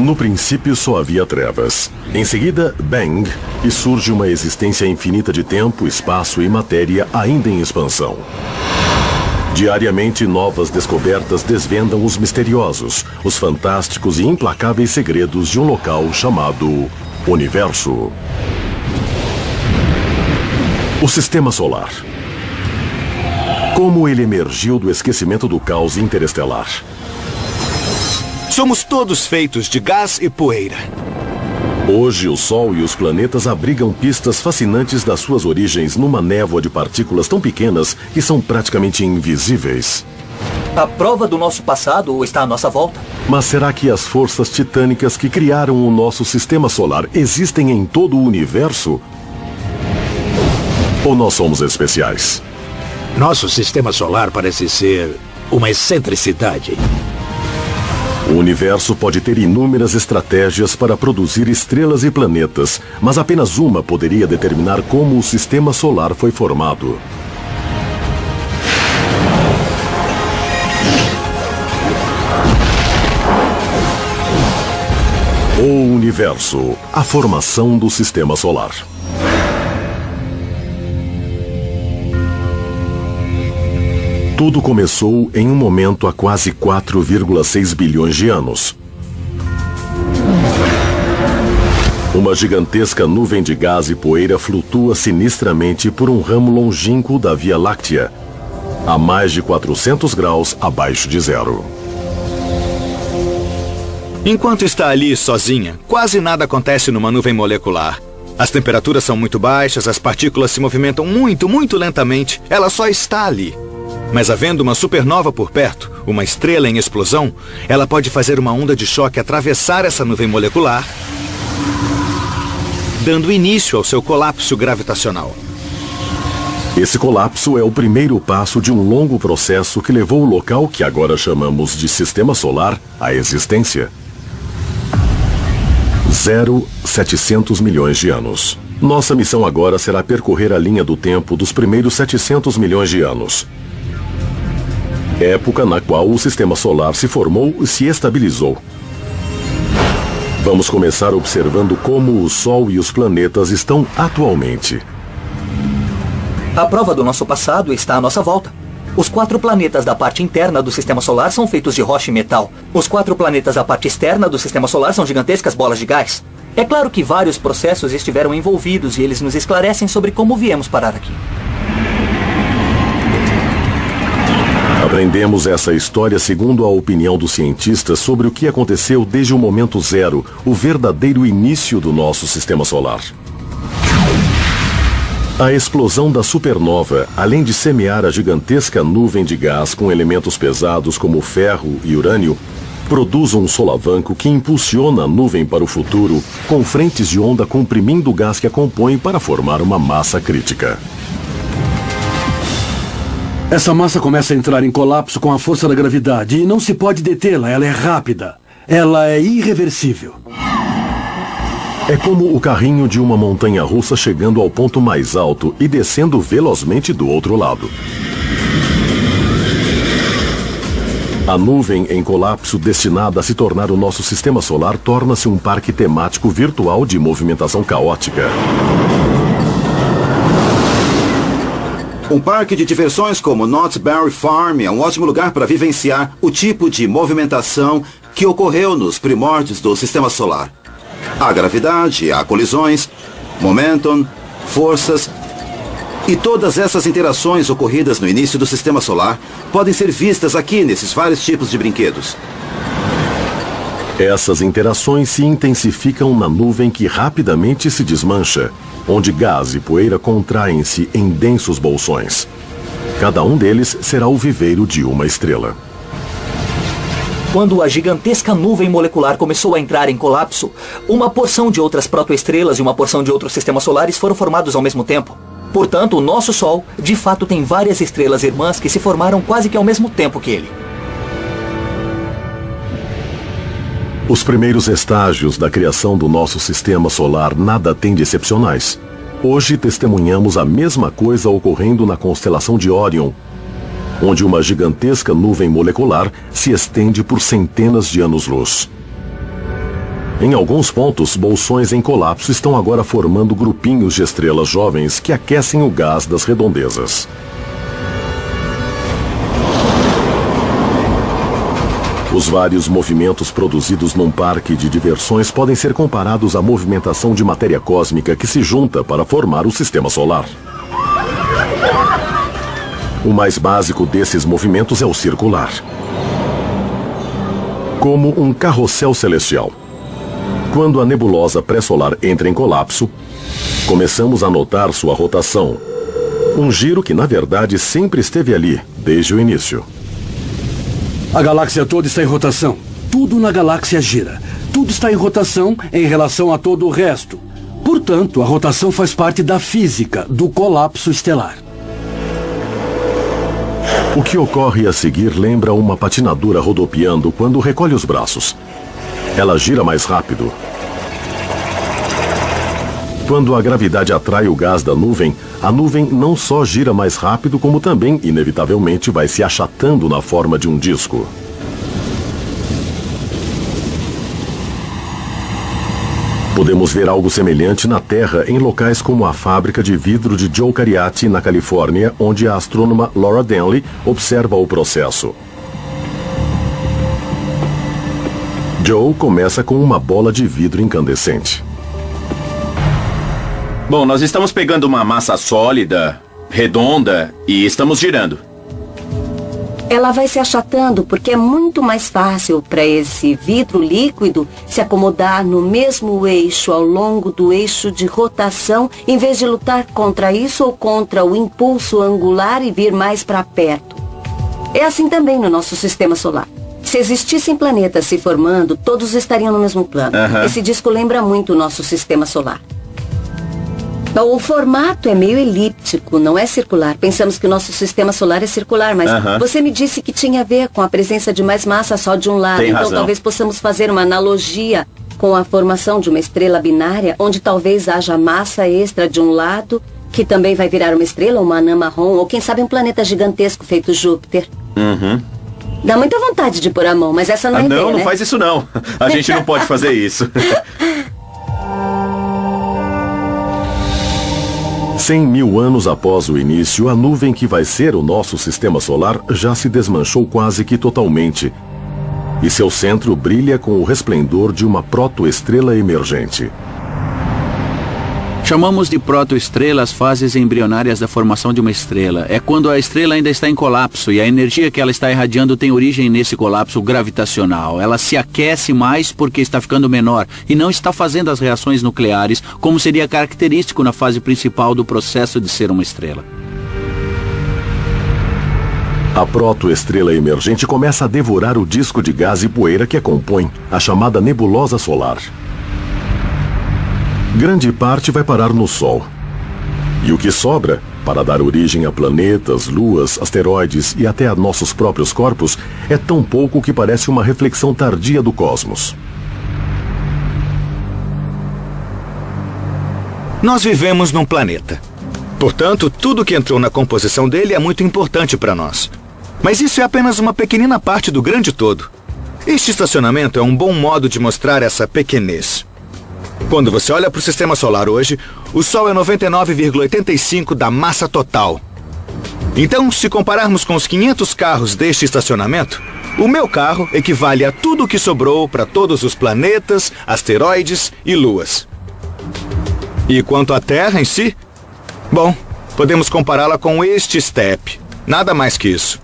No princípio só havia trevas. Em seguida, Bang, e surge uma existência infinita de tempo, espaço e matéria ainda em expansão. Diariamente, novas descobertas desvendam os misteriosos, os fantásticos e implacáveis segredos de um local chamado Universo. O Sistema Solar. Como ele emergiu do esquecimento do caos interestelar? Somos todos feitos de gás e poeira. Hoje, o Sol e os planetas abrigam pistas fascinantes das suas origens numa névoa de partículas tão pequenas que são praticamente invisíveis. A prova do nosso passado está à nossa volta. Mas será que as forças titânicas que criaram o nosso sistema solar existem em todo o universo? Ou nós somos especiais? Nosso sistema solar parece ser uma excentricidade. O universo pode ter inúmeras estratégias para produzir estrelas e planetas, mas apenas uma poderia determinar como o sistema solar foi formado. O universo, a formação do sistema solar. Tudo começou em um momento há quase 4,6 bilhões de anos. Uma gigantesca nuvem de gás e poeira flutua sinistramente por um ramo longínquo da Via Láctea, a mais de 400 graus abaixo de zero. Enquanto está ali sozinha, quase nada acontece numa nuvem molecular. As temperaturas são muito baixas, as partículas se movimentam muito lentamente. Ela só está ali. Mas havendo uma supernova por perto, uma estrela em explosão, ela pode fazer uma onda de choque atravessar essa nuvem molecular, dando início ao seu colapso gravitacional. Esse colapso é o primeiro passo de um longo processo que levou o local que agora chamamos de Sistema Solar à existência. 700 milhões de anos. Nossa missão agora será percorrer a linha do tempo dos primeiros 700 milhões de anos. Época na qual o Sistema Solar se formou e se estabilizou. Vamos começar observando como o Sol e os planetas estão atualmente. A prova do nosso passado está à nossa volta. Os 4 planetas da parte interna do Sistema Solar são feitos de rocha e metal. Os 4 planetas da parte externa do Sistema Solar são gigantescas bolas de gás. É claro que vários processos estiveram envolvidos e eles nos esclarecem sobre como viemos parar aqui. Aprendemos essa história segundo a opinião dos cientistas sobre o que aconteceu desde o momento zero, o verdadeiro início do nosso sistema solar. A explosão da supernova, além de semear a gigantesca nuvem de gás com elementos pesados como ferro e urânio, produz um solavanco que impulsiona a nuvem para o futuro, com frentes de onda comprimindo o gás que a compõe para formar uma massa crítica. Essa massa começa a entrar em colapso com a força da gravidade e não se pode detê-la, ela é rápida. Ela é irreversível. É como o carrinho de uma montanha-russa chegando ao ponto mais alto e descendo velozmente do outro lado. A nuvem em colapso destinada a se tornar o nosso sistema solar torna-se um parque temático virtual de movimentação caótica. Um parque de diversões como Knott's Berry Farm é um ótimo lugar para vivenciar o tipo de movimentação que ocorreu nos primórdios do sistema solar. Há gravidade, há colisões, momentum, forças, e todas essas interações ocorridas no início do sistema solar podem ser vistas aqui nesses vários tipos de brinquedos. Essas interações se intensificam na nuvem que rapidamente se desmancha, onde gás e poeira contraem-se em densos bolsões. Cada um deles será o viveiro de uma estrela. Quando a gigantesca nuvem molecular começou a entrar em colapso, uma porção de outras protoestrelas e uma porção de outros sistemas solares foram formados ao mesmo tempo. Portanto, o nosso Sol, de fato, tem várias estrelas irmãs que se formaram quase que ao mesmo tempo que ele. Os primeiros estágios da criação do nosso sistema solar nada têm de excepcionais. Hoje testemunhamos a mesma coisa ocorrendo na constelação de Órion, onde uma gigantesca nuvem molecular se estende por centenas de anos-luz. Em alguns pontos, bolsões em colapso estão agora formando grupinhos de estrelas jovens que aquecem o gás das redondezas. Os vários movimentos produzidos num parque de diversões podem ser comparados à movimentação de matéria cósmica que se junta para formar o sistema solar. O mais básico desses movimentos é o circular. Como um carrossel celestial. Quando a nebulosa pré-solar entra em colapso, começamos a notar sua rotação. Um giro que, na verdade, sempre esteve ali, desde o início. A galáxia toda está em rotação. Tudo na galáxia gira. Tudo está em rotação em relação a todo o resto. Portanto, a rotação faz parte da física do colapso estelar. O que ocorre a seguir lembra uma patinadora rodopiando quando recolhe os braços. Ela gira mais rápido. Quando a gravidade atrai o gás da nuvem, a nuvem não só gira mais rápido, como também, inevitavelmente, vai se achatando na forma de um disco. Podemos ver algo semelhante na Terra em locais como a fábrica de vidro de Joe Cariati, na Califórnia, onde a astrônoma Laura Denley observa o processo. Joe começa com uma bola de vidro incandescente. Bom, nós estamos pegando uma massa sólida, redonda, e estamos girando. Ela vai se achatando porque é muito mais fácil para esse vidro líquido se acomodar no mesmo eixo ao longo do eixo de rotação, em vez de lutar contra isso ou contra o impulso angular e vir mais para perto. É assim também no nosso sistema solar. Se existissem planetas se formando, todos estariam no mesmo plano. Esse disco lembra muito o nosso sistema solar. O formato é meio elíptico, não é circular. Pensamos que o nosso sistema solar é circular, mas você me disse que tinha a ver com a presença de mais massa só de um lado. Tem então razão. Talvez possamos fazer uma analogia com a formação de uma estrela binária, onde talvez haja massa extra de um lado, que também vai virar uma estrela, uma anã marrom, ou quem sabe um planeta gigantesco feito Júpiter. Dá muita vontade de pôr a mão, mas essa não é a ideia, Não, não né? faz isso não. A gente não pode fazer isso. 100 mil anos após o início, a nuvem que vai ser o nosso sistema solar já se desmanchou quase que totalmente. E seu centro brilha com o resplendor de uma protoestrela emergente. Chamamos de protoestrela as fases embrionárias da formação de uma estrela. É quando a estrela ainda está em colapso e a energia que ela está irradiando tem origem nesse colapso gravitacional. Ela se aquece mais porque está ficando menor e não está fazendo as reações nucleares, como seria característico na fase principal do processo de ser uma estrela. A protoestrela emergente começa a devorar o disco de gás e poeira que a compõe, a chamada nebulosa solar. Grande parte vai parar no Sol. E o que sobra, para dar origem a planetas, luas, asteroides e até a nossos próprios corpos, é tão pouco que parece uma reflexão tardia do cosmos. Nós vivemos num planeta. Portanto, tudo que entrou na composição dele é muito importante para nós. Mas isso é apenas uma pequenina parte do grande todo. Este estacionamento é um bom modo de mostrar essa pequenez. Quando você olha para o sistema solar hoje, o Sol é 99,85% da massa total. Então, se compararmos com os 500 carros deste estacionamento, o meu carro equivale a tudo o que sobrou para todos os planetas, asteroides e luas. E quanto à Terra em si, bom, podemos compará-la com este step. Nada mais que isso.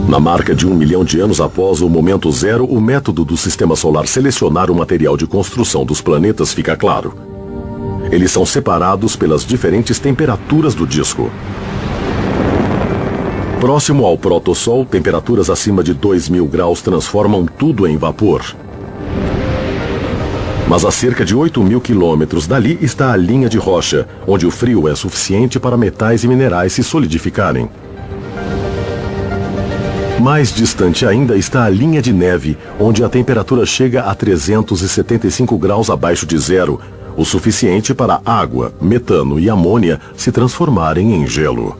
Na marca de 1 milhão de anos após o momento zero, o método do sistema solar selecionar o material de construção dos planetas fica claro. Eles são separados pelas diferentes temperaturas do disco. Próximo ao protossol, temperaturas acima de 2.000 graus transformam tudo em vapor. Mas a cerca de 8.000 quilômetros dali está a linha de rocha, onde o frio é suficiente para metais e minerais se solidificarem. Mais distante ainda está a linha de neve, onde a temperatura chega a 375 graus abaixo de zero, o suficiente para água, metano e amônia se transformarem em gelo.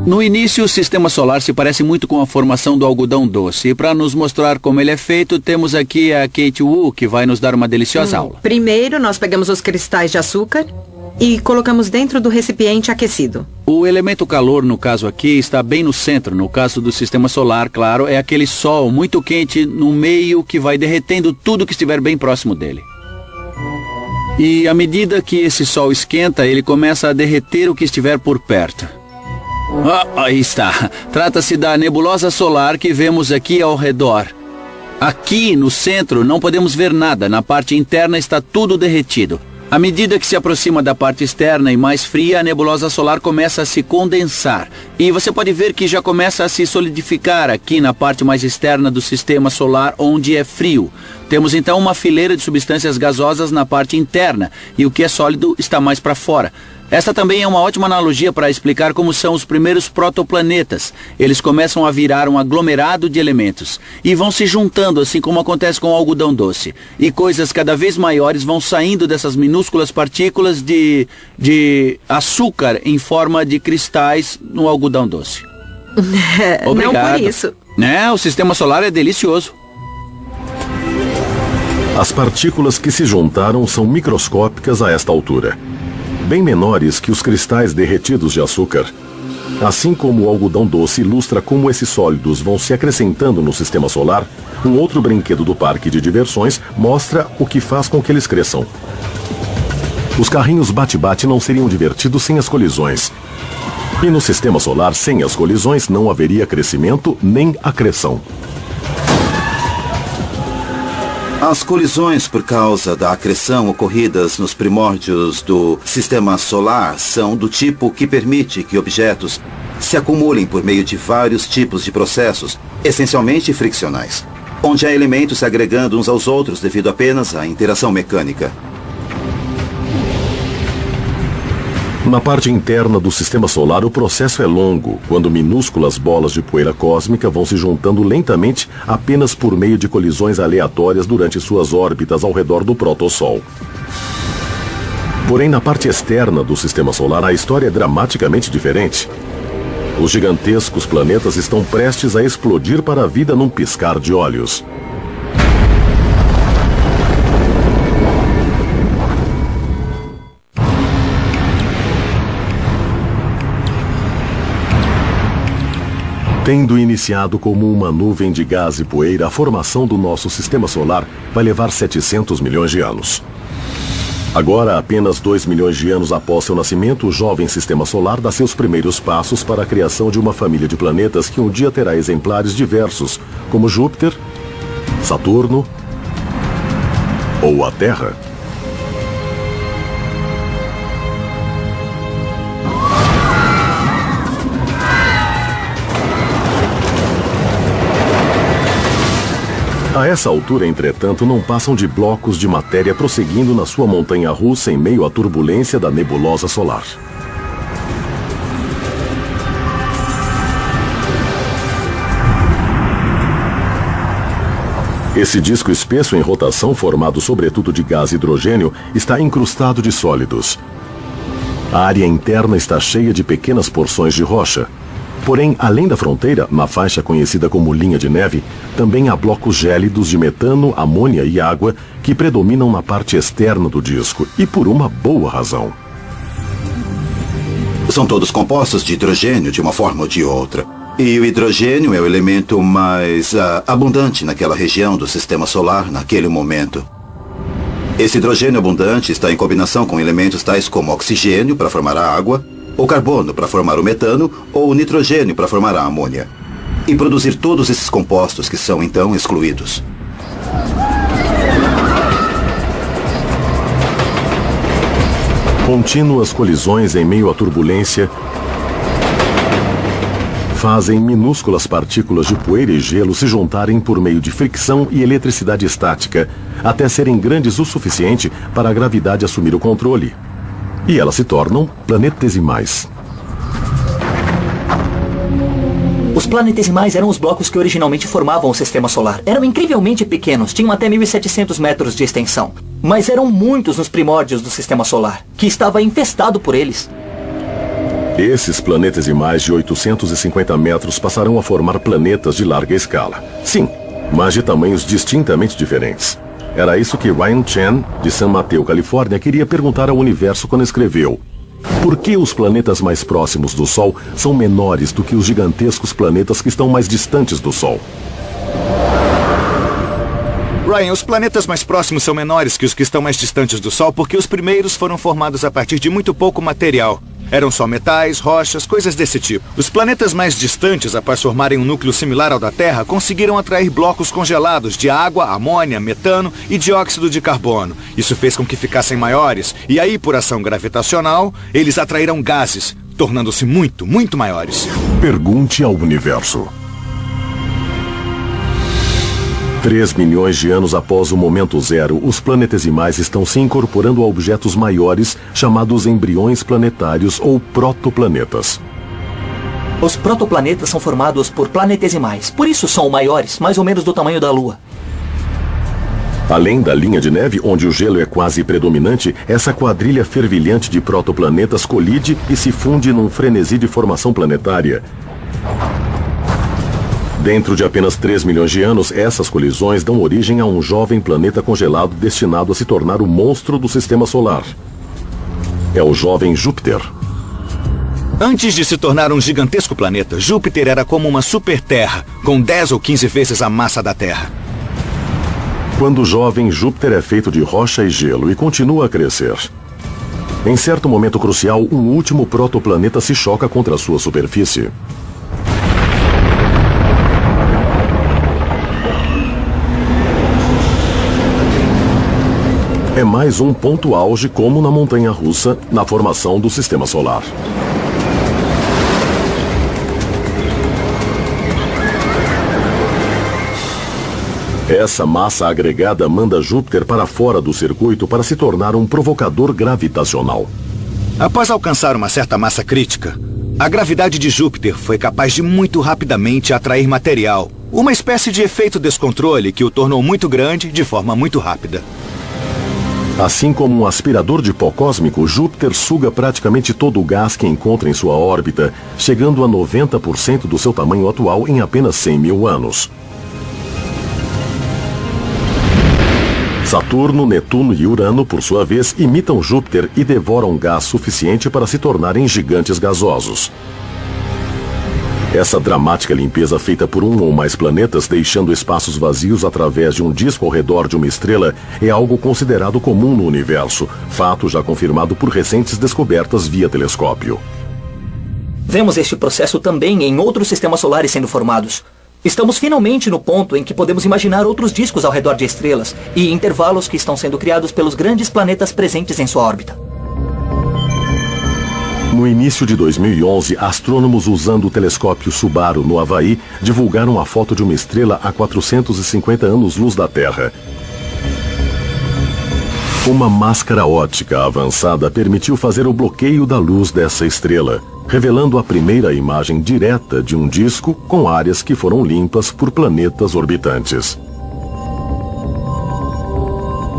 No início, o sistema solar se parece muito com a formação do algodão doce. E para nos mostrar como ele é feito, temos aqui a Kate Wu, que vai nos dar uma deliciosa aula. Primeiro, nós pegamos os cristais de açúcar e colocamos dentro do recipiente aquecido. O elemento calor, no caso aqui, está bem no centro. No caso do sistema solar, claro, é aquele sol muito quente no meio que vai derretendo tudo que estiver bem próximo dele. E à medida que esse sol esquenta, ele começa a derreter o que estiver por perto. Aí está. Trata-se da nebulosa solar que vemos aqui ao redor. Aqui no centro não podemos ver nada. Na parte interna está tudo derretido. À medida que se aproxima da parte externa e mais fria, a nebulosa solar começa a se condensar. E você pode ver que já começa a se solidificar aqui na parte mais externa do sistema solar, onde é frio. Temos então uma fileira de substâncias gasosas na parte interna, e o que é sólido está mais para fora. Esta também é uma ótima analogia para explicar como são os primeiros protoplanetas. Eles começam a virar um aglomerado de elementos e vão se juntando, assim como acontece com o algodão doce. E coisas cada vez maiores vão saindo dessas minúsculas partículas de açúcar em forma de cristais no algodão doce. Obrigado. Não por isso. O sistema solar é delicioso. As partículas que se juntaram são microscópicas a esta altura, bem menores que os cristais derretidos de açúcar. Assim como o algodão doce ilustra como esses sólidos vão se acrescentando no sistema solar, um outro brinquedo do parque de diversões mostra o que faz com que eles cresçam. Os carrinhos bate-bate não seriam divertidos sem as colisões. E no sistema solar, sem as colisões, não haveria crescimento nem acreção. As colisões por causa da acreção ocorridas nos primórdios do sistema solar são do tipo que permite que objetos se acumulem por meio de vários tipos de processos, essencialmente friccionais, onde há elementos se agregando uns aos outros devido apenas à interação mecânica. Na parte interna do sistema solar, o processo é longo, quando minúsculas bolas de poeira cósmica vão se juntando lentamente apenas por meio de colisões aleatórias durante suas órbitas ao redor do protossol. Porém, na parte externa do sistema solar, a história é dramaticamente diferente. Os gigantescos planetas estão prestes a explodir para a vida num piscar de olhos. Tendo iniciado como uma nuvem de gás e poeira, a formação do nosso sistema solar vai levar 700 milhões de anos. Agora, apenas 2 milhões de anos após seu nascimento, o jovem sistema solar dá seus primeiros passos para a criação de uma família de planetas que um dia terá exemplares diversos, como Júpiter, Saturno ou a Terra. A essa altura, entretanto, não passam de blocos de matéria prosseguindo na sua montanha-russa em meio à turbulência da nebulosa solar. Esse disco espesso em rotação, formado sobretudo de gás e hidrogênio, está incrustado de sólidos. A área interna está cheia de pequenas porções de rocha. Porém, além da fronteira, na faixa conhecida como linha de neve, também há blocos gélidos de metano, amônia e água que predominam na parte externa do disco, e por uma boa razão. São todos compostos de hidrogênio de uma forma ou de outra. E o hidrogênio é o elemento mais abundante naquela região do sistema solar naquele momento. Esse hidrogênio abundante está em combinação com elementos tais como oxigênio para formar a água, o carbono para formar o metano ou o nitrogênio para formar a amônia. E produzir todos esses compostos que são então excluídos. Contínuas colisões em meio à turbulência fazem minúsculas partículas de poeira e gelo se juntarem por meio de fricção e eletricidade estática, até serem grandes o suficiente para a gravidade assumir o controle. E elas se tornam planetesimais. Os planetesimais eram os blocos que originalmente formavam o sistema solar. Eram incrivelmente pequenos, tinham até 1.700 metros de extensão. Mas eram muitos nos primórdios do sistema solar, que estava infestado por eles. Esses planetesimais de 850 metros passarão a formar planetas de larga escala. Sim, mas de tamanhos distintamente diferentes. Era isso que Ryan Chen, de San Mateo, Califórnia, queria perguntar ao universo quando escreveu: por que os planetas mais próximos do Sol são menores do que os gigantescos planetas que estão mais distantes do Sol? Ryan, os planetas mais próximos são menores que os que estão mais distantes do Sol porque os primeiros foram formados a partir de muito pouco material. Eram só metais, rochas, coisas desse tipo. Os planetas mais distantes, após formarem um núcleo similar ao da Terra, conseguiram atrair blocos congelados de água, amônia, metano e dióxido de carbono. Isso fez com que ficassem maiores, e aí, por ação gravitacional, eles atraíram gases, tornando-se muito, muito maiores. Pergunte ao universo. 3 milhões de anos após o momento zero, os planetesimais estão se incorporando a objetos maiores, chamados embriões planetários ou protoplanetas. Os protoplanetas são formados por planetesimais, por isso são maiores, mais ou menos do tamanho da Lua. Além da linha de neve, onde o gelo é quase predominante, essa quadrilha fervilhante de protoplanetas colide e se funde num frenesi de formação planetária. Dentro de apenas 3 milhões de anos, essas colisões dão origem a um jovem planeta congelado destinado a se tornar o monstro do Sistema Solar. É o jovem Júpiter. Antes de se tornar um gigantesco planeta, Júpiter era como uma super-terra, com 10 ou 15 vezes a massa da Terra. Quando jovem, Júpiter é feito de rocha e gelo e continua a crescer. Em certo momento crucial, um último protoplaneta se choca contra a sua superfície. É mais um ponto auge, como na montanha-russa, na formação do Sistema Solar. Essa massa agregada manda Júpiter para fora do circuito para se tornar um provocador gravitacional. Após alcançar uma certa massa crítica, a gravidade de Júpiter foi capaz de muito rapidamente atrair material, uma espécie de efeito descontrole que o tornou muito grande de forma muito rápida. Assim como um aspirador de pó cósmico, Júpiter suga praticamente todo o gás que encontra em sua órbita, chegando a 90% do seu tamanho atual em apenas 100 mil anos. Saturno, Netuno e Urano, por sua vez, imitam Júpiter e devoram gás suficiente para se tornarem gigantes gasosos. Essa dramática limpeza feita por um ou mais planetas, deixando espaços vazios através de um disco ao redor de uma estrela, é algo considerado comum no universo, fato já confirmado por recentes descobertas via telescópio. Vemos este processo também em outros sistemas solares sendo formados. Estamos finalmente no ponto em que podemos imaginar outros discos ao redor de estrelas e intervalos que estão sendo criados pelos grandes planetas presentes em sua órbita. No início de 2011, astrônomos usando o telescópio Subaru, no Havaí, divulgaram a foto de uma estrela a 450 anos-luz da Terra. Uma máscara óptica avançada permitiu fazer o bloqueio da luz dessa estrela, revelando a primeira imagem direta de um disco com áreas que foram limpas por planetas orbitantes.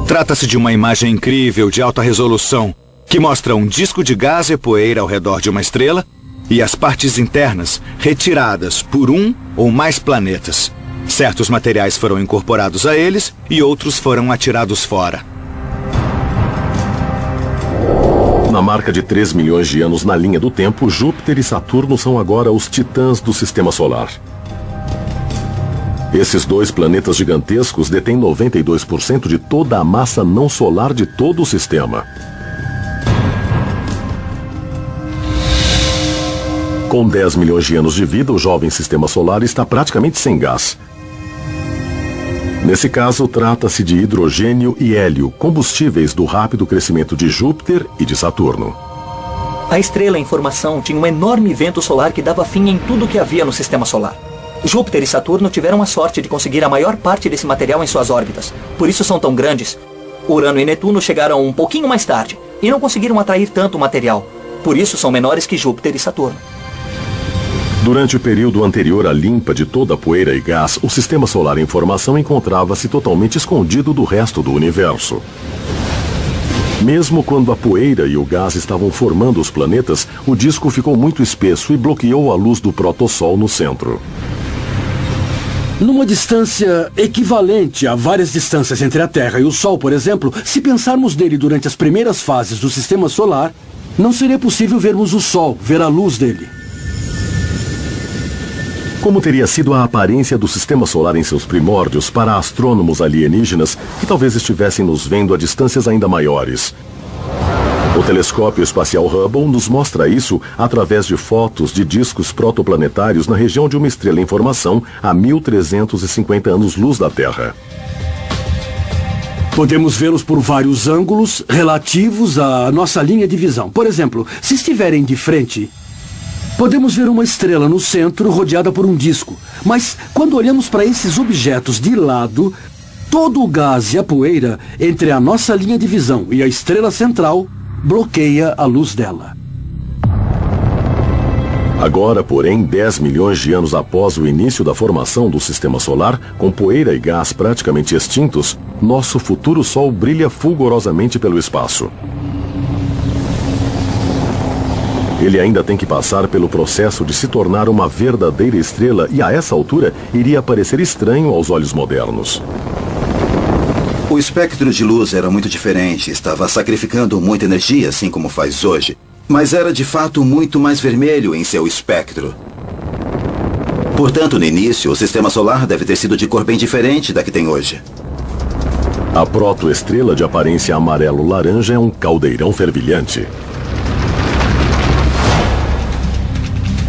Trata-se de uma imagem incrível de alta resolução, que mostra um disco de gás e poeira ao redor de uma estrela e as partes internas retiradas por um ou mais planetas. Certos materiais foram incorporados a eles e outros foram atirados fora. Na marca de 3 milhões de anos na linha do tempo, Júpiter e Saturno são agora os titãs do Sistema Solar. Esses dois planetas gigantescos detêm 92% de toda a massa não solar de todo o sistema. Com 10 milhões de anos de vida, o jovem Sistema Solar está praticamente sem gás. Nesse caso, trata-se de hidrogênio e hélio, combustíveis do rápido crescimento de Júpiter e de Saturno. A estrela em formação tinha um enorme vento solar que dava fim em tudo que havia no Sistema Solar. Júpiter e Saturno tiveram a sorte de conseguir a maior parte desse material em suas órbitas. Por isso são tão grandes. Urano e Netuno chegaram um pouquinho mais tarde e não conseguiram atrair tanto material. Por isso são menores que Júpiter e Saturno. Durante o período anterior à limpa de toda a poeira e gás, o Sistema Solar em formação encontrava-se totalmente escondido do resto do universo. Mesmo quando a poeira e o gás estavam formando os planetas, o disco ficou muito espesso e bloqueou a luz do protossol no centro. Numa distância equivalente a várias distâncias entre a Terra e o Sol, por exemplo, se pensarmos nele durante as primeiras fases do Sistema Solar, não seria possível vermos o Sol, ver a luz dele. Como teria sido a aparência do Sistema Solar em seus primórdios para astrônomos alienígenas que talvez estivessem nos vendo a distâncias ainda maiores? O telescópio espacial Hubble nos mostra isso através de fotos de discos protoplanetários na região de uma estrela em formação a 1.350 anos-luz da Terra. Podemos vê-los por vários ângulos relativos à nossa linha de visão. Por exemplo, se estiverem de frente, podemos ver uma estrela no centro rodeada por um disco. Mas quando olhamos para esses objetos de lado, todo o gás e a poeira entre a nossa linha de visão e a estrela central bloqueia a luz dela. Agora, porém, 10 milhões de anos após o início da formação do Sistema Solar, com poeira e gás praticamente extintos, nosso futuro Sol brilha fulgurosamente pelo espaço. Ele ainda tem que passar pelo processo de se tornar uma verdadeira estrela e, a essa altura, iria parecer estranho aos olhos modernos. O espectro de luz era muito diferente, estava sacrificando muita energia, assim como faz hoje. Mas era de fato muito mais vermelho em seu espectro. Portanto, no início, o Sistema Solar deve ter sido de cor bem diferente da que tem hoje. A protoestrela de aparência amarelo-laranja é um caldeirão fervilhante.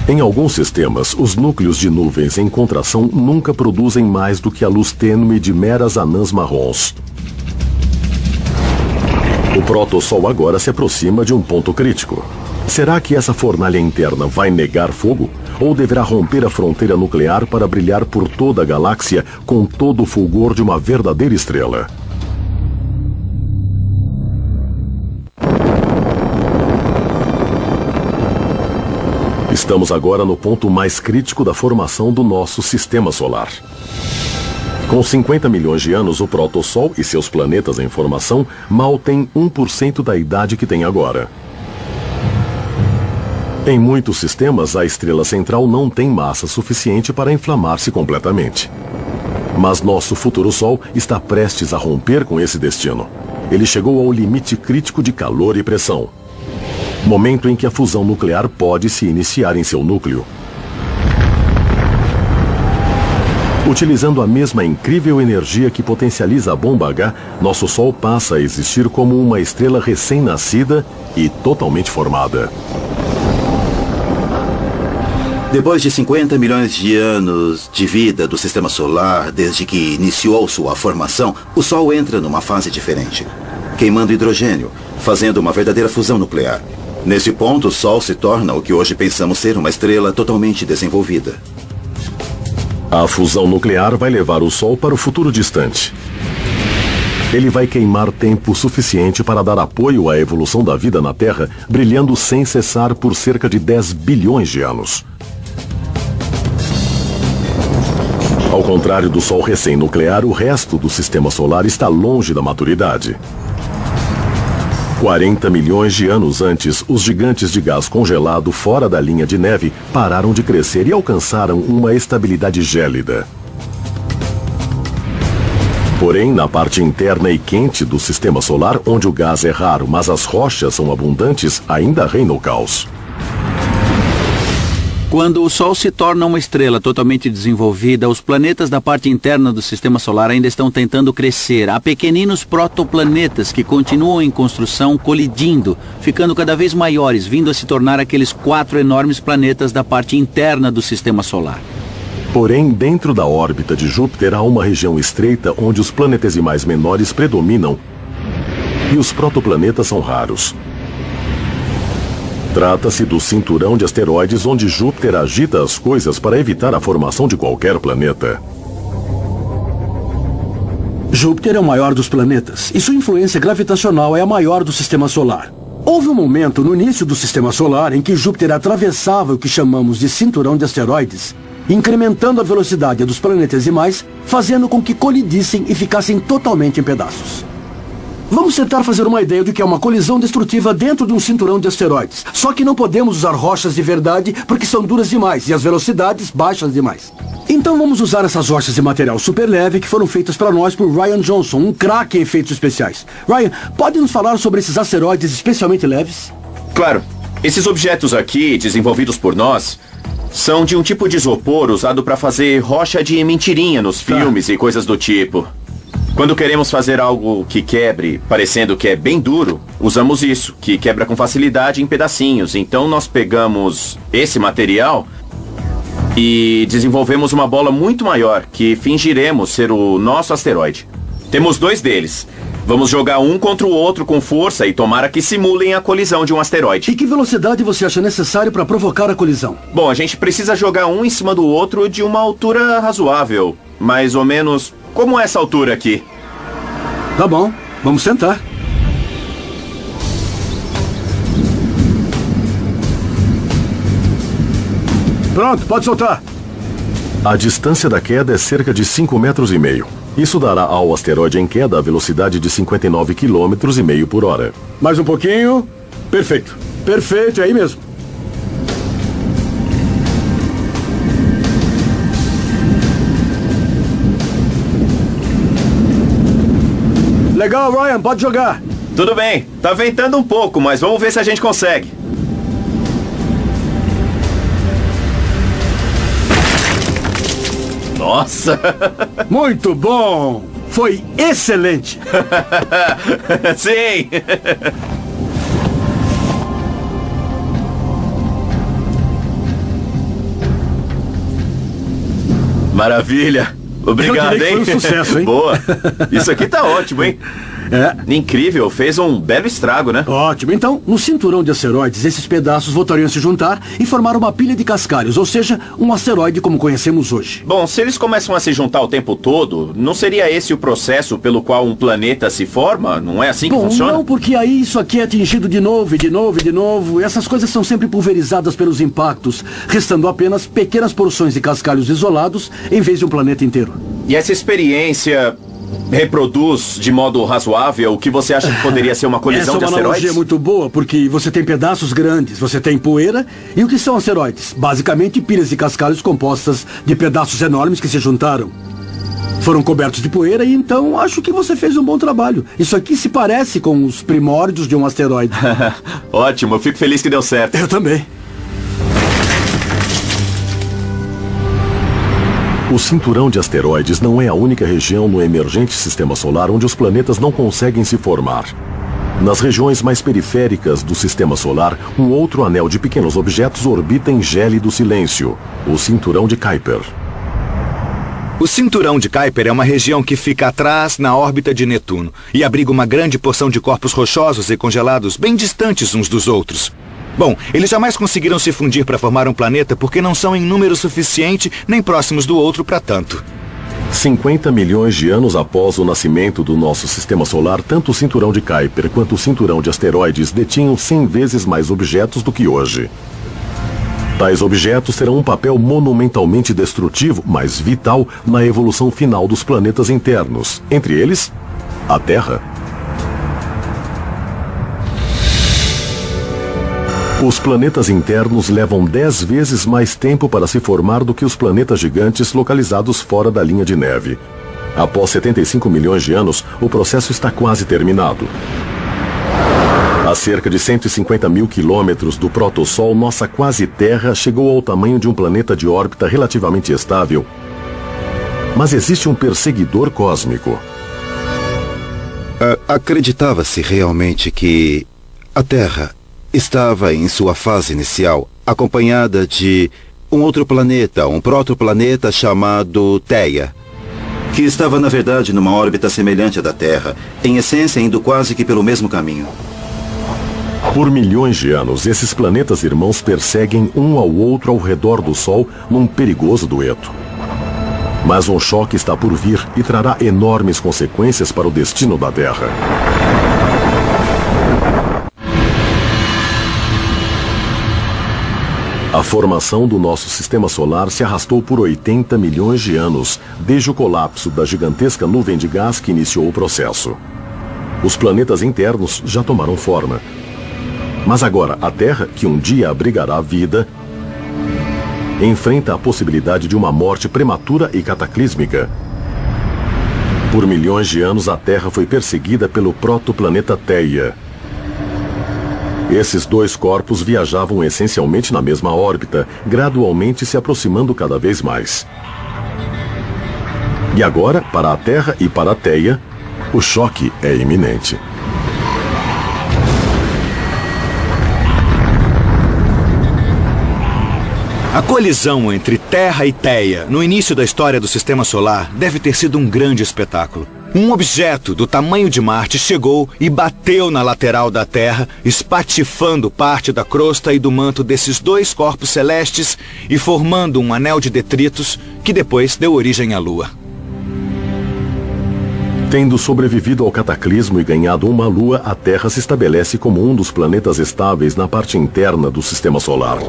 Em alguns sistemas, os núcleos de nuvens em contração nunca produzem mais do que a luz tênue de meras anãs marrons. O protossol agora se aproxima de um ponto crítico. Será que essa fornalha interna vai negar fogo? Ou deverá romper a fronteira nuclear para brilhar por toda a galáxia com todo o fulgor de uma verdadeira estrela? Estamos agora no ponto mais crítico da formação do nosso Sistema Solar. Com 50 milhões de anos, o protossol e seus planetas em formação mal têm 1% da idade que tem agora. Em muitos sistemas, a estrela central não tem massa suficiente para inflamar-se completamente. Mas nosso futuro Sol está prestes a romper com esse destino. Ele chegou ao limite crítico de calor e pressão. Momento em que a fusão nuclear pode se iniciar em seu núcleo. Utilizando a mesma incrível energia que potencializa a bomba H, nosso Sol passa a existir como uma estrela recém-nascida e totalmente formada. Depois de 50 milhões de anos de vida do Sistema Solar, desde que iniciou sua formação, o Sol entra numa fase diferente, queimando hidrogênio, fazendo uma verdadeira fusão nuclear. Nesse ponto, o Sol se torna o que hoje pensamos ser uma estrela totalmente desenvolvida. A fusão nuclear vai levar o Sol para o futuro distante. Ele vai queimar tempo suficiente para dar apoio à evolução da vida na Terra, brilhando sem cessar por cerca de 10 bilhões de anos. Ao contrário do Sol recém-nuclear, o resto do Sistema Solar está longe da maturidade. 40 milhões de anos antes, os gigantes de gás congelado fora da linha de neve pararam de crescer e alcançaram uma estabilidade gélida. Porém, na parte interna e quente do Sistema Solar, onde o gás é raro, mas as rochas são abundantes, ainda reina o caos. Quando o Sol se torna uma estrela totalmente desenvolvida, os planetas da parte interna do Sistema Solar ainda estão tentando crescer. Há pequeninos protoplanetas que continuam em construção, colidindo, ficando cada vez maiores, vindo a se tornar aqueles 4 enormes planetas da parte interna do Sistema Solar. Porém, dentro da órbita de Júpiter há uma região estreita onde os planetesimais menores predominam e os protoplanetas são raros. Trata-se do cinturão de asteroides onde Júpiter agita as coisas para evitar a formação de qualquer planeta. Júpiter é o maior dos planetas e sua influência gravitacional é a maior do Sistema Solar. Houve um momento no início do Sistema Solar em que Júpiter atravessava o que chamamos de cinturão de asteroides, incrementando a velocidade dos planetesimais, fazendo com que colidissem e ficassem totalmente em pedaços. Vamos tentar fazer uma ideia do que é uma colisão destrutiva dentro de um cinturão de asteroides. Só que não podemos usar rochas de verdade porque são duras demais e as velocidades baixas demais. Então vamos usar essas rochas de material super leve que foram feitas para nós por Ryan Johnson, um craque em efeitos especiais. Ryan, pode nos falar sobre esses asteroides especialmente leves? Claro. Esses objetos aqui, desenvolvidos por nós, são de um tipo de isopor usado para fazer rocha de mentirinha nos filmes e coisas do tipo. Quando queremos fazer algo que quebre, parecendo que é bem duro, usamos isso, que quebra com facilidade em pedacinhos. Então nós pegamos esse material e desenvolvemos uma bola muito maior, que fingiremos ser o nosso asteroide. Temos 2 deles. Vamos jogar um contra o outro com força e tomara que simulem a colisão de um asteroide. E que velocidade você acha necessário para provocar a colisão? Bom, a gente precisa jogar um em cima do outro de uma altura razoável. Mais ou menos como essa altura aqui. Tá bom, vamos sentar. Pronto, pode soltar. A distância da queda é cerca de 5,5 metros. Isso dará ao asteroide em queda a velocidade de 59,5 km por hora. Mais um pouquinho. Perfeito. Perfeito, é aí mesmo. Legal, Ryan, pode jogar. Tudo bem, tá ventando um pouco, mas vamos ver se a gente consegue. Nossa! Muito bom! Foi excelente! Sim! Maravilha! Obrigado, hein? Foi um sucesso, hein? Boa! Isso aqui tá ótimo, hein? Incrível, fez um belo estrago, né? Ótimo. Então, no cinturão de asteroides, esses pedaços voltariam a se juntar e formar uma pilha de cascalhos, ou seja, um asteroide como conhecemos hoje. Bom, se eles começam a se juntar o tempo todo, não seria esse o processo pelo qual um planeta se forma? Não é assim que funciona? Não, porque aí isso aqui é atingido de novo, e de novo, e de novo. E essas coisas são sempre pulverizadas pelos impactos, restando apenas pequenas porções de cascalhos isolados em vez de um planeta inteiro. E essa experiência reproduz de modo razoável o que você acha que poderia ser uma colisão de asteroides? Essa é uma analogia muito boa, porque você tem pedaços grandes, você tem poeira, e o que são asteroides? Basicamente pilhas de cascalhos compostas de pedaços enormes que se juntaram. Foram cobertos de poeira e então acho que você fez um bom trabalho. Isso aqui se parece com os primórdios de um asteroide. Ótimo, eu fico feliz que deu certo. Eu também. O cinturão de asteroides não é a única região no emergente sistema solar onde os planetas não conseguem se formar. Nas regiões mais periféricas do sistema solar, um outro anel de pequenos objetos orbita em gélido silêncio, o cinturão de Kuiper. O cinturão de Kuiper é uma região que fica atrás na órbita de Netuno e abriga uma grande porção de corpos rochosos e congelados bem distantes uns dos outros. Bom, eles jamais conseguiram se fundir para formar um planeta porque não são em número suficiente nem próximos do outro para tanto. 50 milhões de anos após o nascimento do nosso sistema solar, tanto o cinturão de Kuiper quanto o cinturão de asteroides detinham 100 vezes mais objetos do que hoje. Tais objetos terão um papel monumentalmente destrutivo, mas vital na evolução final dos planetas internos, entre eles, a Terra. Os planetas internos levam 10 vezes mais tempo para se formar do que os planetas gigantes localizados fora da linha de neve. Após 75 milhões de anos, o processo está quase terminado. A cerca de 150 mil quilômetros do protossol, nossa quase Terra chegou ao tamanho de um planeta de órbita relativamente estável. Mas existe um perseguidor cósmico. Acreditava-se realmente que a Terra estava em sua fase inicial, acompanhada de um outro planeta, um protoplaneta chamado Theia, que estava, na verdade, numa órbita semelhante à da Terra, em essência, indo quase que pelo mesmo caminho. Por milhões de anos, esses planetas irmãos perseguem um ao outro ao redor do Sol num perigoso dueto. Mas um choque está por vir e trará enormes consequências para o destino da Terra. A formação do nosso sistema solar se arrastou por 80 milhões de anos, desde o colapso da gigantesca nuvem de gás que iniciou o processo. Os planetas internos já tomaram forma. Mas agora, a Terra, que um dia abrigará a vida, enfrenta a possibilidade de uma morte prematura e cataclísmica. Por milhões de anos, a Terra foi perseguida pelo protoplaneta Theia. Esses dois corpos viajavam essencialmente na mesma órbita, gradualmente se aproximando cada vez mais. E agora, para a Terra e para a Theia, o choque é iminente. A colisão entre Terra e Theia, no início da história do Sistema Solar, deve ter sido um grande espetáculo. Um objeto do tamanho de Marte chegou e bateu na lateral da Terra, espatifando parte da crosta e do manto desses dois corpos celestes e formando um anel de detritos que depois deu origem à Lua. Tendo sobrevivido ao cataclismo e ganhado uma lua, a Terra se estabelece como um dos planetas estáveis na parte interna do Sistema Solar.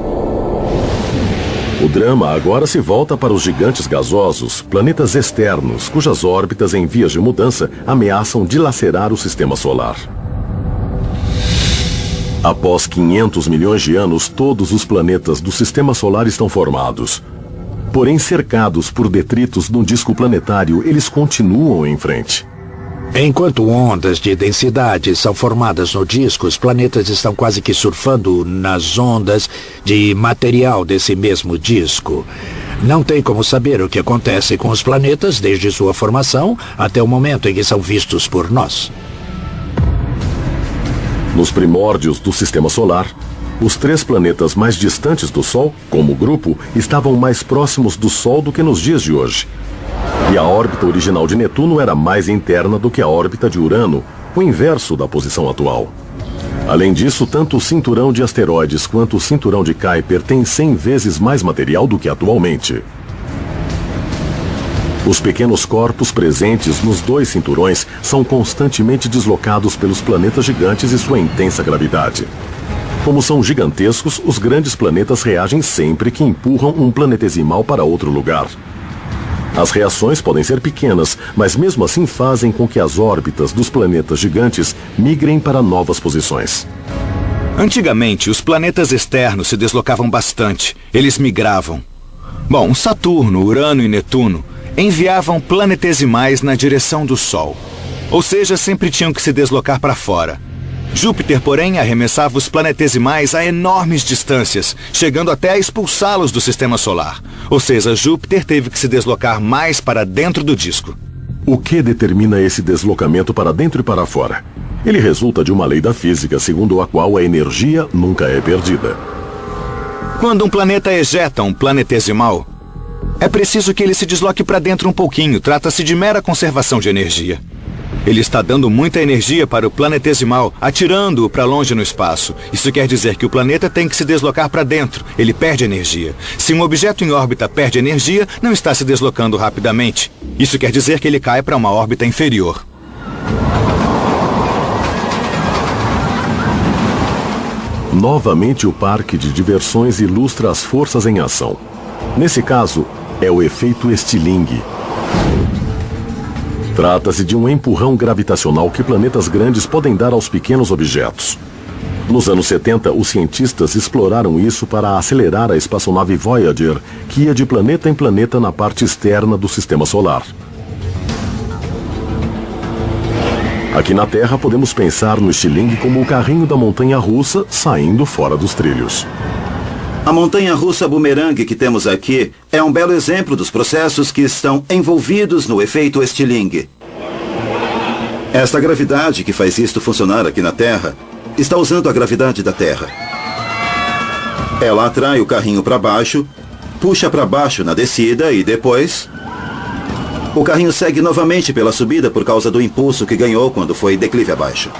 O drama agora se volta para os gigantes gasosos, planetas externos, cujas órbitas em vias de mudança ameaçam dilacerar o Sistema Solar. Após 500 milhões de anos, todos os planetas do Sistema Solar estão formados. Porém, cercados por detritos no disco planetário, eles continuam em frente. Enquanto ondas de densidade são formadas no disco, os planetas estão quase que surfando nas ondas de material desse mesmo disco. Não tem como saber o que acontece com os planetas desde sua formação até o momento em que são vistos por nós. Nos primórdios do Sistema Solar, os 3 planetas mais distantes do Sol, como grupo, estavam mais próximos do Sol do que nos dias de hoje. E a órbita original de Netuno era mais interna do que a órbita de Urano, o inverso da posição atual. Além disso, tanto o cinturão de asteroides quanto o cinturão de Kuiper têm 100 vezes mais material do que atualmente. Os pequenos corpos presentes nos 2 cinturões são constantemente deslocados pelos planetas gigantes e sua intensa gravidade. Como são gigantescos, os grandes planetas reagem sempre que empurram um planetesimal para outro lugar. As reações podem ser pequenas, mas mesmo assim fazem com que as órbitas dos planetas gigantes migrem para novas posições. Antigamente, os planetas externos se deslocavam bastante. Eles migravam. Bom, Saturno, Urano e Netuno enviavam planetesimais na direção do Sol. Ou seja, sempre tinham que se deslocar para fora. Júpiter, porém, arremessava os planetesimais a enormes distâncias, chegando até a expulsá-los do Sistema Solar. Ou seja, Júpiter teve que se deslocar mais para dentro do disco. O que determina esse deslocamento para dentro e para fora? Ele resulta de uma lei da física, segundo a qual a energia nunca é perdida. Quando um planeta ejeta um planetesimal, é preciso que ele se desloque para dentro um pouquinho. Trata-se de mera conservação de energia. Ele está dando muita energia para o planetesimal, atirando-o para longe no espaço. Isso quer dizer que o planeta tem que se deslocar para dentro. Ele perde energia. Se um objeto em órbita perde energia, não está se deslocando rapidamente. Isso quer dizer que ele cai para uma órbita inferior. Novamente, o parque de diversões ilustra as forças em ação. Nesse caso, é o efeito Stirling. Trata-se de um empurrão gravitacional que planetas grandes podem dar aos pequenos objetos. Nos anos 70, os cientistas exploraram isso para acelerar a espaçonave Voyager, que ia de planeta em planeta na parte externa do Sistema Solar. Aqui na Terra, podemos pensar no Stirling como o carrinho da montanha-russa saindo fora dos trilhos. A montanha-russa bumerangue que temos aqui é um belo exemplo dos processos que estão envolvidos no efeito Stirling. Esta gravidade que faz isto funcionar aqui na Terra está usando a gravidade da Terra. Ela atrai o carrinho para baixo, puxa para baixo na descida e depois o carrinho segue novamente pela subida por causa do impulso que ganhou quando foi declive abaixo.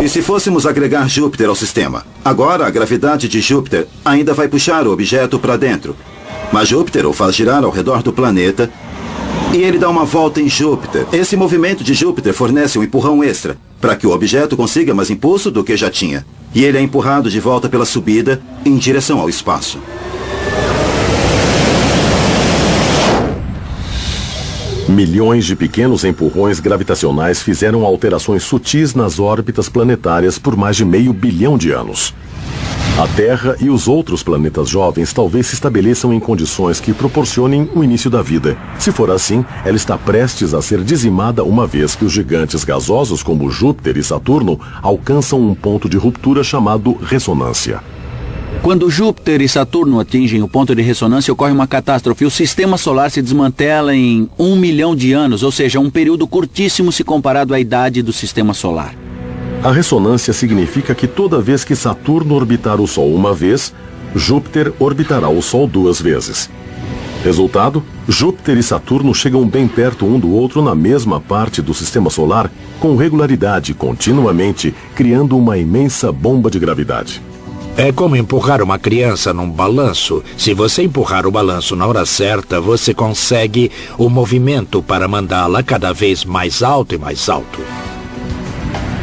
E se fôssemos agregar Júpiter ao sistema? Agora a gravidade de Júpiter ainda vai puxar o objeto para dentro. Mas Júpiter o faz girar ao redor do planeta e ele dá uma volta em Júpiter. Esse movimento de Júpiter fornece um empurrão extra para que o objeto consiga mais impulso do que já tinha. E ele é empurrado de volta pela subida em direção ao espaço. Milhões de pequenos empurrões gravitacionais fizeram alterações sutis nas órbitas planetárias por mais de 500 bilhão de anos. A Terra e os outros planetas jovens talvez se estabeleçam em condições que proporcionem o início da vida. Se for assim, ela está prestes a ser dizimada uma vez que os gigantes gasosos como Júpiter e Saturno alcançam um ponto de ruptura chamado ressonância. Quando Júpiter e Saturno atingem o ponto de ressonância, ocorre uma catástrofe. O sistema solar se desmantela em 1 milhão de anos, ou seja, um período curtíssimo se comparado à idade do sistema solar. A ressonância significa que toda vez que Saturno orbitar o Sol uma vez, Júpiter orbitará o Sol 2 vezes. Resultado, Júpiter e Saturno chegam bem perto um do outro na mesma parte do sistema solar, com regularidade, continuamente, criando uma imensa bomba de gravidade. É como empurrar uma criança num balanço. Se você empurrar o balanço na hora certa, você consegue o movimento para mandá-la cada vez mais alto e mais alto.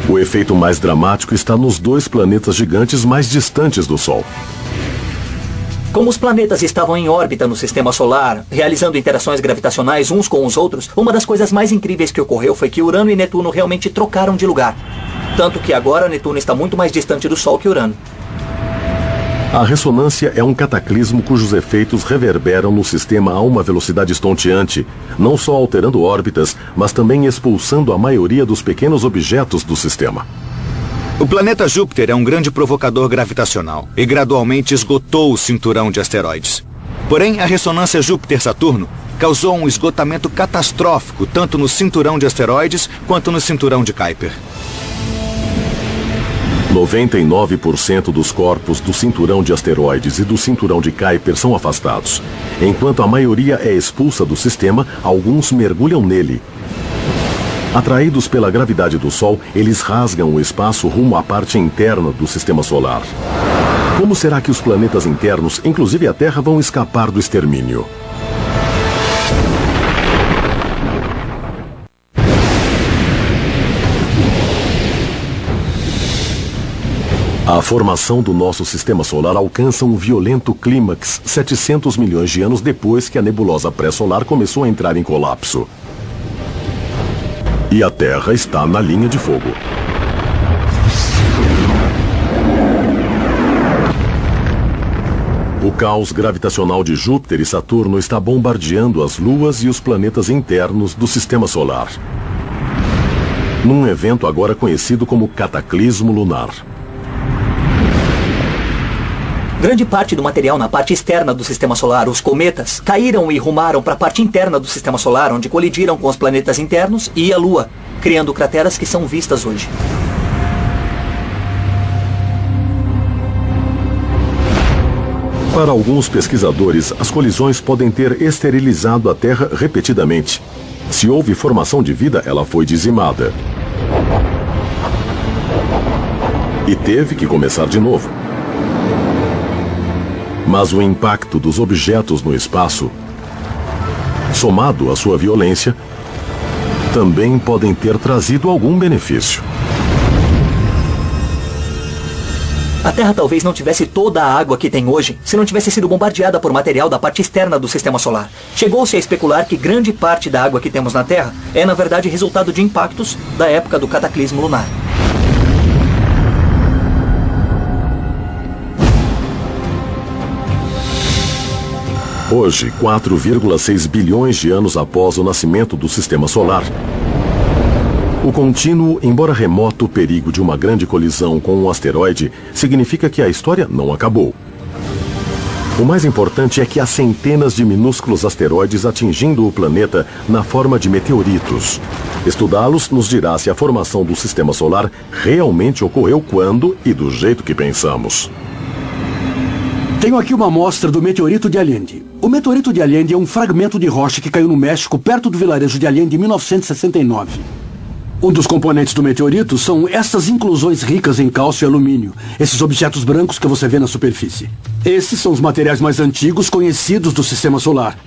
O efeito mais dramático está nos 2 planetas gigantes mais distantes do Sol. Como os planetas estavam em órbita no sistema solar, realizando interações gravitacionais uns com os outros, uma das coisas mais incríveis que ocorreu foi que Urano e Netuno realmente trocaram de lugar. Tanto que agora Netuno está muito mais distante do Sol que Urano. A ressonância é um cataclismo cujos efeitos reverberam no sistema a uma velocidade estonteante, não só alterando órbitas, mas também expulsando a maioria dos pequenos objetos do sistema. O planeta Júpiter é um grande provocador gravitacional e gradualmente esgotou o cinturão de asteroides. Porém, a ressonância Júpiter-Saturno causou um esgotamento catastrófico tanto no cinturão de asteroides quanto no cinturão de Kuiper. 99% dos corpos do cinturão de asteroides e do cinturão de Kuiper são afastados. Enquanto a maioria é expulsa do sistema, alguns mergulham nele. Atraídos pela gravidade do Sol, eles rasgam o espaço rumo à parte interna do sistema solar. Como será que os planetas internos, inclusive a Terra, vão escapar do extermínio? A formação do nosso sistema solar alcança um violento clímax 700 milhões de anos depois que a nebulosa pré-solar começou a entrar em colapso. E a Terra está na linha de fogo. O caos gravitacional de Júpiter e Saturno está bombardeando as luas e os planetas internos do sistema solar. Num evento agora conhecido como cataclismo lunar. Grande parte do material na parte externa do sistema solar, os cometas, caíram e rumaram para a parte interna do sistema solar, onde colidiram com os planetas internos e a Lua, criando crateras que são vistas hoje. Para alguns pesquisadores, as colisões podem ter esterilizado a Terra repetidamente. Se houve formação de vida, ela foi dizimada. E teve que começar de novo. Mas o impacto dos objetos no espaço, somado à sua violência, também podem ter trazido algum benefício. A Terra talvez não tivesse toda a água que tem hoje se não tivesse sido bombardeada por material da parte externa do sistema solar. Chegou-se a especular que grande parte da água que temos na Terra é, na verdade, resultado de impactos da época do cataclismo lunar. Hoje, 4,6 bilhões de anos após o nascimento do sistema solar, o contínuo, embora remoto, perigo de uma grande colisão com um asteroide significa que a história não acabou. O mais importante é que há centenas de minúsculos asteroides atingindo o planeta na forma de meteoritos. Estudá-los nos dirá se a formação do sistema solar realmente ocorreu quando e do jeito que pensamos. Tenho aqui uma amostra do meteorito de Allende. O meteorito de Allende é um fragmento de rocha que caiu no México, perto do vilarejo de Allende, em 1969. Um dos componentes do meteorito são essas inclusões ricas em cálcio e alumínio, esses objetos brancos que você vê na superfície. Esses são os materiais mais antigos conhecidos do sistema solar.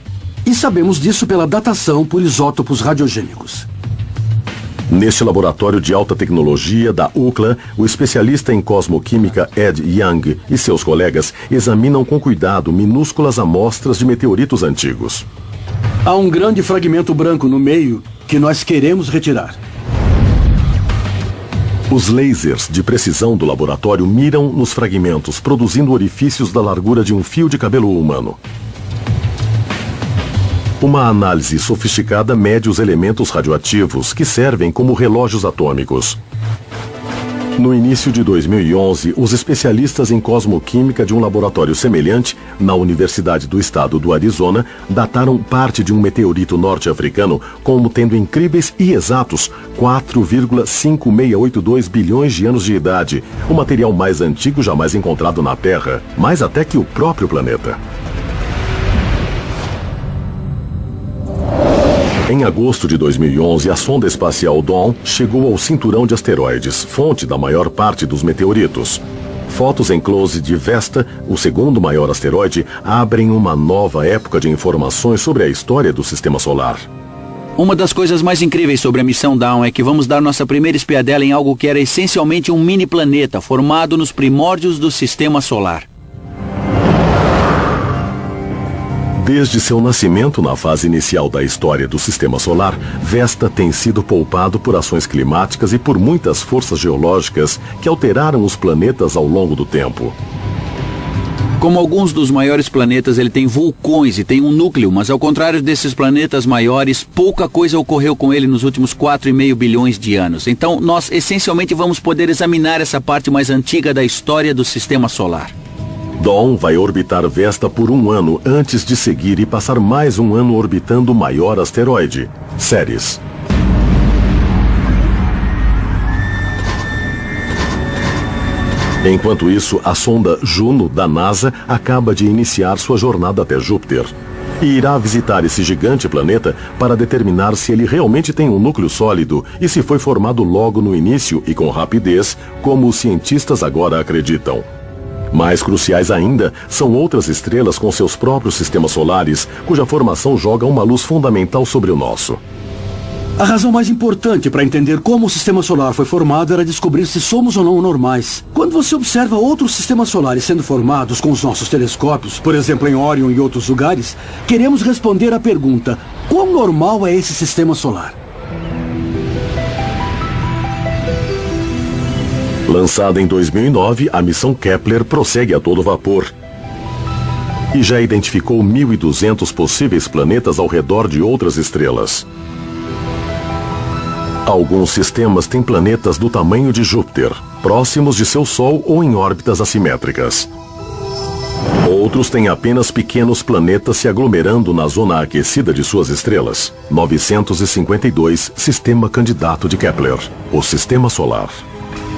E sabemos disso pela datação por isótopos radiogênicos. Neste laboratório de alta tecnologia da UCLA, o especialista em cosmoquímica Ed Young e seus colegas examinam com cuidado minúsculas amostras de meteoritos antigos. Há um grande fragmento branco no meio que nós queremos retirar. Os lasers de precisão do laboratório miram nos fragmentos, produzindo orifícios da largura de um fio de cabelo humano. Uma análise sofisticada mede os elementos radioativos que servem como relógios atômicos. No início de 2011, os especialistas em cosmoquímica de um laboratório semelhante, na Universidade do Estado do Arizona, dataram parte de um meteorito norte-africano como tendo incríveis e exatos 4,5682 bilhões de anos de idade, o material mais antigo jamais encontrado na Terra, mais até que o próprio planeta. Em agosto de 2011, a sonda espacial Dawn chegou ao cinturão de asteroides, fonte da maior parte dos meteoritos. Fotos em close de Vesta, o segundo maior asteroide, abrem uma nova época de informações sobre a história do Sistema Solar. Uma das coisas mais incríveis sobre a missão Dawn é que vamos dar nossa primeira espiadela em algo que era essencialmente um mini planeta formado nos primórdios do Sistema Solar. Desde seu nascimento na fase inicial da história do Sistema Solar, Vesta tem sido poupado por ações climáticas e por muitas forças geológicas que alteraram os planetas ao longo do tempo. Como alguns dos maiores planetas, ele tem vulcões e tem um núcleo, mas ao contrário desses planetas maiores, pouca coisa ocorreu com ele nos últimos 4,5 bilhões de anos. Então, nós essencialmente vamos poder examinar essa parte mais antiga da história do Sistema Solar. Dawn vai orbitar Vesta por 1 ano antes de seguir e passar mais 1 ano orbitando o maior asteroide, Ceres. Enquanto isso, a sonda Juno, da NASA, acaba de iniciar sua jornada até Júpiter. E irá visitar esse gigante planeta para determinar se ele realmente tem um núcleo sólido e se foi formado logo no início e com rapidez, como os cientistas agora acreditam. Mais cruciais ainda são outras estrelas com seus próprios sistemas solares, cuja formação joga uma luz fundamental sobre o nosso. A razão mais importante para entender como o Sistema Solar foi formado era descobrir se somos ou não normais. Quando você observa outros sistemas solares sendo formados com os nossos telescópios, por exemplo em Órion e outros lugares, queremos responder à pergunta: quão normal é esse sistema solar? Lançada em 2009, a missão Kepler prossegue a todo vapor e já identificou 1.200 possíveis planetas ao redor de outras estrelas. Alguns sistemas têm planetas do tamanho de Júpiter, próximos de seu Sol ou em órbitas assimétricas. Outros têm apenas pequenos planetas se aglomerando na zona aquecida de suas estrelas. 952, sistema candidato de Kepler, o Sistema Solar.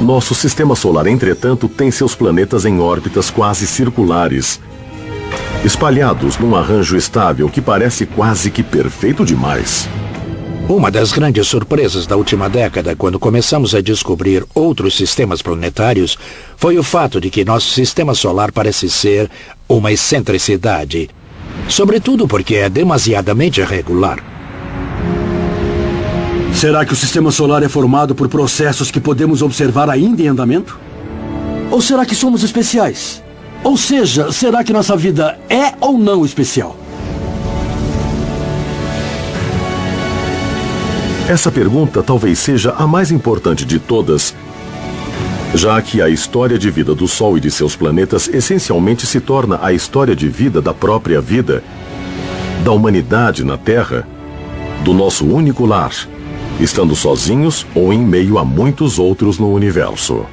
Nosso Sistema Solar, entretanto, tem seus planetas em órbitas quase circulares, espalhados num arranjo estável que parece quase que perfeito demais. Uma das grandes surpresas da última década, quando começamos a descobrir outros sistemas planetários, foi o fato de que nosso Sistema Solar parece ser uma excentricidade, sobretudo porque é demasiadamente irregular. Será que o Sistema Solar é formado por processos que podemos observar ainda em andamento? Ou será que somos especiais? Ou seja, será que nossa vida é ou não especial? Essa pergunta talvez seja a mais importante de todas, já que a história de vida do Sol e de seus planetas essencialmente se torna a história de vida da própria vida, da humanidade na Terra, do nosso único lar, estando sozinhos ou em meio a muitos outros no universo.